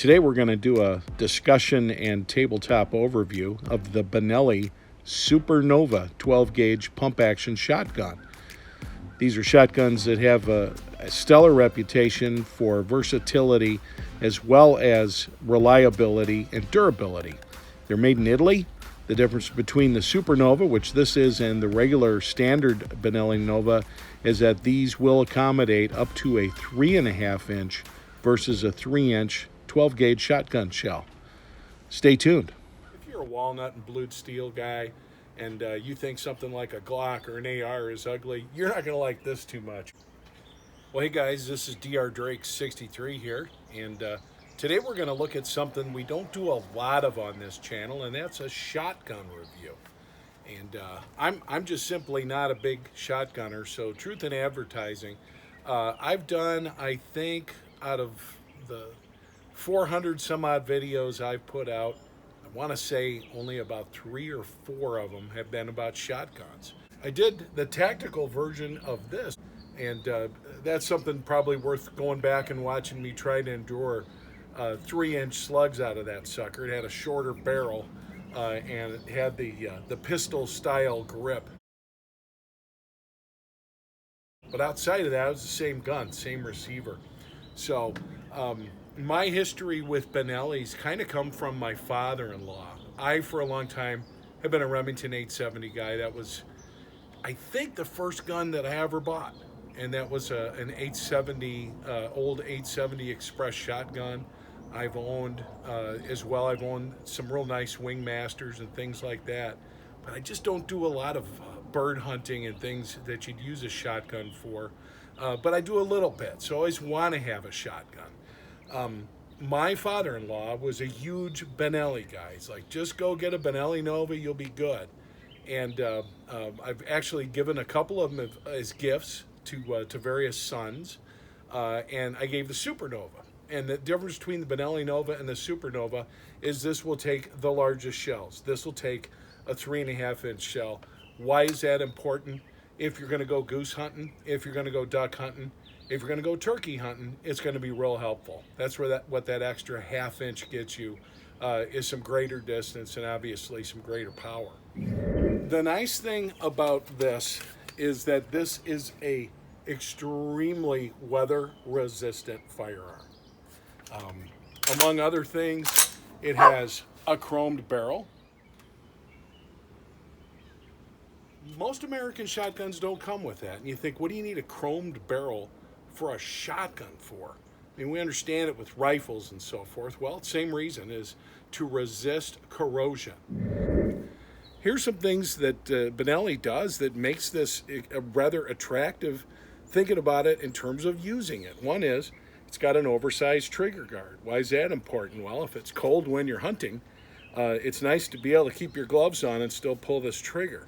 Today we're going to do a discussion and tabletop overview of the Benelli Supernova 12-gauge pump-action shotgun. These are shotguns that have a stellar reputation for versatility as well as reliability and durability. They're made in Italy. The difference between the Supernova, which this is, and the regular standard Benelli Nova is that these will accommodate up to a 3.5-inch versus a 3-inch 12-gauge shotgun shell. Stay tuned. If you're a walnut and blued steel guy and you think something like a Glock or an AR is ugly, you're not going to like this too much. Well, hey guys, this is Dr. Drake 63 here, and today we're going to look at something we don't do a lot of on this channel, and that's a shotgun review. And I'm just simply not a big shotgunner, so truth in advertising, I've done, I think, out of the 400 some odd videos I've put out, I want to say only about 3 or 4 of them have been about shotguns. I did the tactical version of this, and that's something probably worth going back and watching me try to endure 3-inch slugs out of that sucker. It had a shorter barrel and it had the pistol style grip. But outside of that, it was the same gun, same receiver. So my history with Benelli's kind of come from my father-in-law. I, for a long time, have been a Remington 870 guy. That was, I think, the first gun that I ever bought. And that was an 870, old 870 Express shotgun. I've owned as well. I've owned some real nice Wingmasters and things like that. But I just don't do a lot of bird hunting and things that you'd use a shotgun for. But I do a little bit, so I always want to have a shotgun. My father-in-law was a huge Benelli guy. He's like, just go get a Benelli Nova, you'll be good. And I've actually given a couple of them as gifts to various sons, and I gave the Supernova. And the difference between the Benelli Nova and the Supernova is this will take the largest shells. This will take a 3.5-inch shell. Why is that important? If you're going to go goose hunting, if you're going to go duck hunting, if you're going to go turkey hunting, it's going to be real helpful. That's where what that extra 1/2 inch gets you is some greater distance and obviously some greater power. The nice thing about this is that this is a extremely weather resistant firearm. Among other things, it has a chromed barrel. Most American shotguns don't come with that. And you think, what do you need a chromed barrel for a shotgun for? I mean, we understand it with rifles and so forth. Well, same reason, is to resist corrosion. Here's some things that Benelli does that makes this a rather attractive, thinking about it in terms of using it. One is, it's got an oversized trigger guard. Why is that important? Well, if it's cold when you're hunting, it's nice to be able to keep your gloves on and still pull this trigger.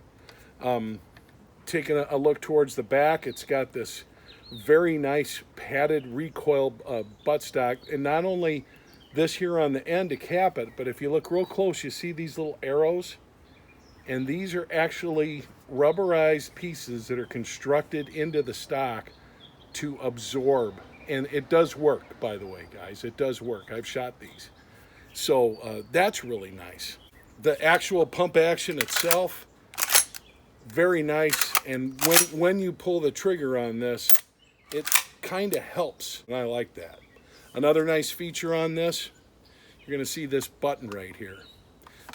Taking a look towards the back, it's got this very nice padded recoil buttstock, and not only this here on the end to cap it, but if you look real close, you see these little arrows, and these are actually rubberized pieces that are constructed into the stock to absorb. And it does work, by the way, guys. It does work. I've shot these. So that's really nice. The actual pump action itself, very nice. And when you pull the trigger on this, it kind of helps. And I like that. Another nice feature on this, you're going to see this button right here.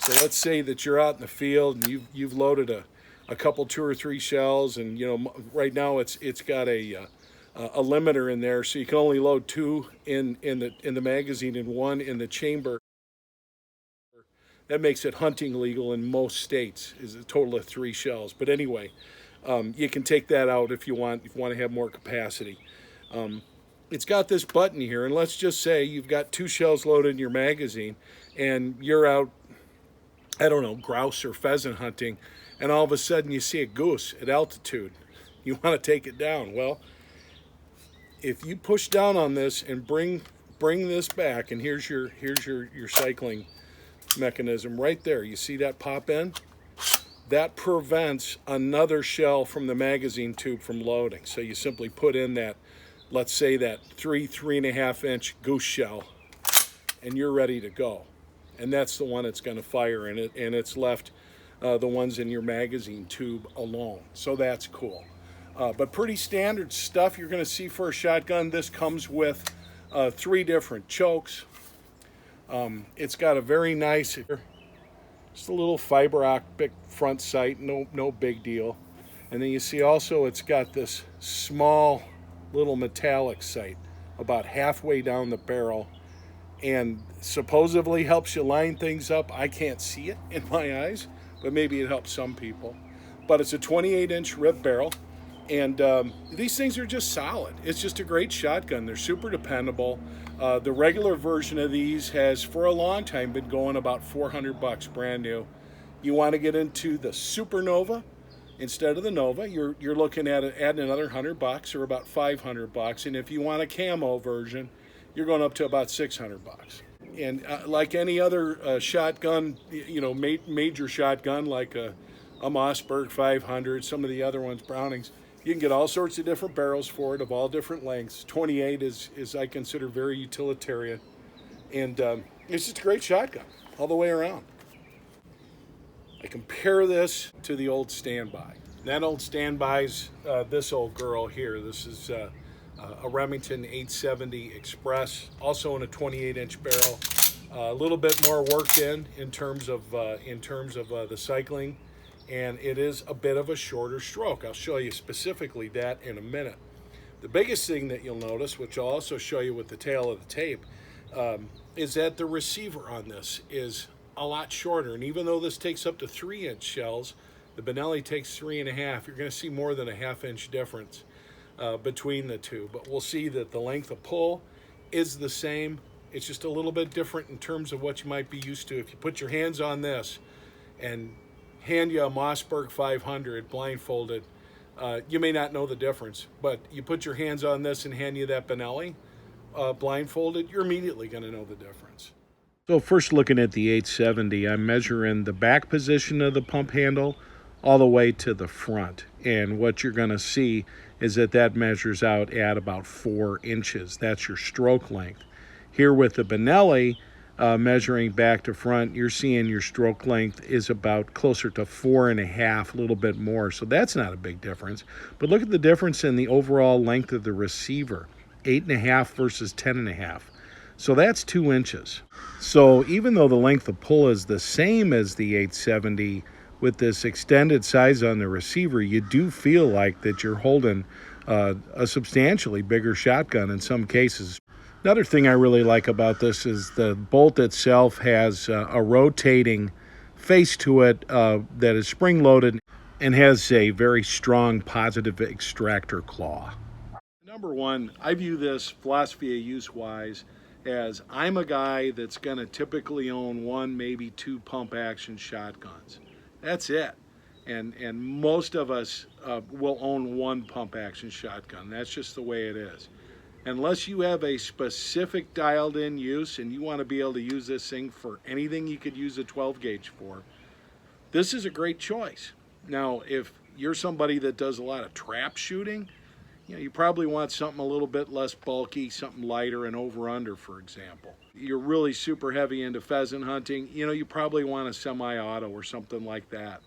So let's say that you're out in the field and you've loaded a couple, 2 or 3 shells, and right now it's got a limiter in there, so you can only load 2 in the magazine and 1 in the chamber. That makes it hunting legal in most states, is a total of 3 shells. But anyway, you can take that out if you want to have more capacity. It's got this button here, and let's just say you've got 2 shells loaded in your magazine and you're out, I don't know, grouse or pheasant hunting, and all of a sudden you see a goose at altitude. You want to take it down. Well, if you push down on this and bring this back, and here's your cycling mechanism right there. You see that pop in? That prevents another shell from the magazine tube from loading. So you simply put in that, let's say that 3.5 inch goose shell, and you're ready to go. And that's the one that's going to fire in it, and it's left the ones in your magazine tube alone. So that's cool. But pretty standard stuff you're going to see for a shotgun. This comes with 3 different chokes. It's got a very nice, just a little fiber optic front sight, no big deal. And then you see also it's got this small little metallic sight about halfway down the barrel, and supposedly helps you line things up. I can't see it in my eyes, but maybe it helps some people. But it's a 28-inch rib barrel, and these things are just solid. It's just a great shotgun. They're super dependable. The regular version of these has, for a long time, been going about $400 brand new. You want to get into the Supernova instead of the Nova, you're looking at adding another $100 or about $500. And if you want a camo version, you're going up to about $600. And like any other shotgun, major shotgun like a Mossberg 500, some of the other ones, Brownings, you can get all sorts of different barrels for it of all different lengths. 28 is I consider very utilitarian, and it's just a great shotgun all the way around. I compare this to the old Standby. That old Standby's this old girl here. This is a Remington 870 Express, also in a 28-inch barrel. A little bit more worked in terms of the cycling, and it is a bit of a shorter stroke. I'll show you specifically that in a minute. The biggest thing that you'll notice, which I'll also show you with the tail of the tape, is that the receiver on this is a lot shorter. And even though this takes up to 3-inch shells, the Benelli takes 3.5. You're going to see more than a half-inch difference between the two. But we'll see that the length of pull is the same. It's just a little bit different in terms of what you might be used to. If you put your hands on this and hand you a Mossberg 500 blindfolded, you may not know the difference. But you put your hands on this and hand you that Benelli blindfolded, you're immediately going to know the difference. So first, looking at the 870, I'm measuring the back position of the pump handle all the way to the front. And what you're going to see is that measures out at about 4 inches. That's your stroke length. Here with the Benelli, measuring back to front, you're seeing your stroke length is about closer to 4.5, a little bit more. So that's not a big difference. But look at the difference in the overall length of the receiver, 8.5 versus 10.5. So that's 2 inches. So even though the length of pull is the same as the 870, with this extended size on the receiver, you do feel like that you're holding a substantially bigger shotgun in some cases. Another thing I really like about this is the bolt itself has a rotating face to it that is spring-loaded and has a very strong positive extractor claw. Number one, I view this philosophy of use-wise as I'm a guy that's going to typically own 1, maybe 2 pump action shotguns. That's it. And most of us will own 1 pump action shotgun. That's just the way it is. Unless you have a specific dialed in use and you want to be able to use this thing for anything you could use a 12 gauge for, this is a great choice. Now, if you're somebody that does a lot of trap shooting, you probably want something a little bit less bulky, something lighter and over-under, for example. You're really super heavy into pheasant hunting, you probably want a semi-auto or something like that.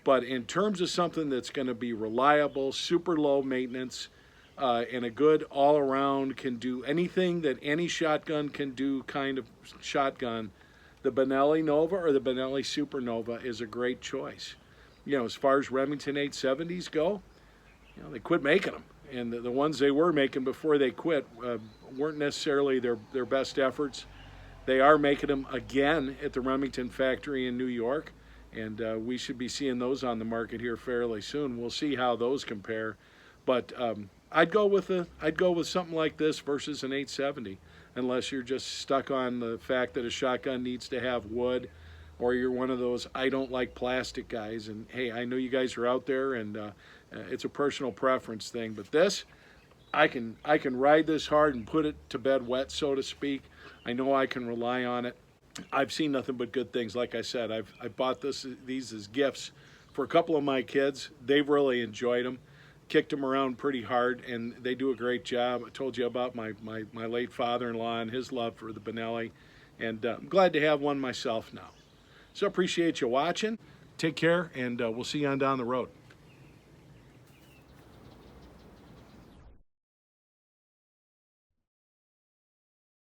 But in terms of something that's going to be reliable, super low maintenance, and a good all-around, can do anything that any shotgun can do kind of shotgun, the Benelli Nova or the Benelli Supernova is a great choice. As far as Remington 870s go, they quit making them. And the ones they were making before they quit weren't necessarily their best efforts. They are making them again at the Remington factory in New York, and we should be seeing those on the market here fairly soon. We'll see how those compare. But I'd go with something like this versus an 870, unless you're just stuck on the fact that a shotgun needs to have wood, or you're one of those I don't like plastic guys. And hey, I know you guys are out there, and it's a personal preference thing. But this, I can ride this hard and put it to bed wet, so to speak. I know I can rely on it. I've seen nothing but good things. Like I said, I bought these as gifts for a couple of my kids. They've really enjoyed them. Kicked them around pretty hard, and they do a great job. I told you about my late father-in-law and his love for the Benelli, And I'm glad to have one myself now. So appreciate you watching. Take care, and we'll see you on down the road.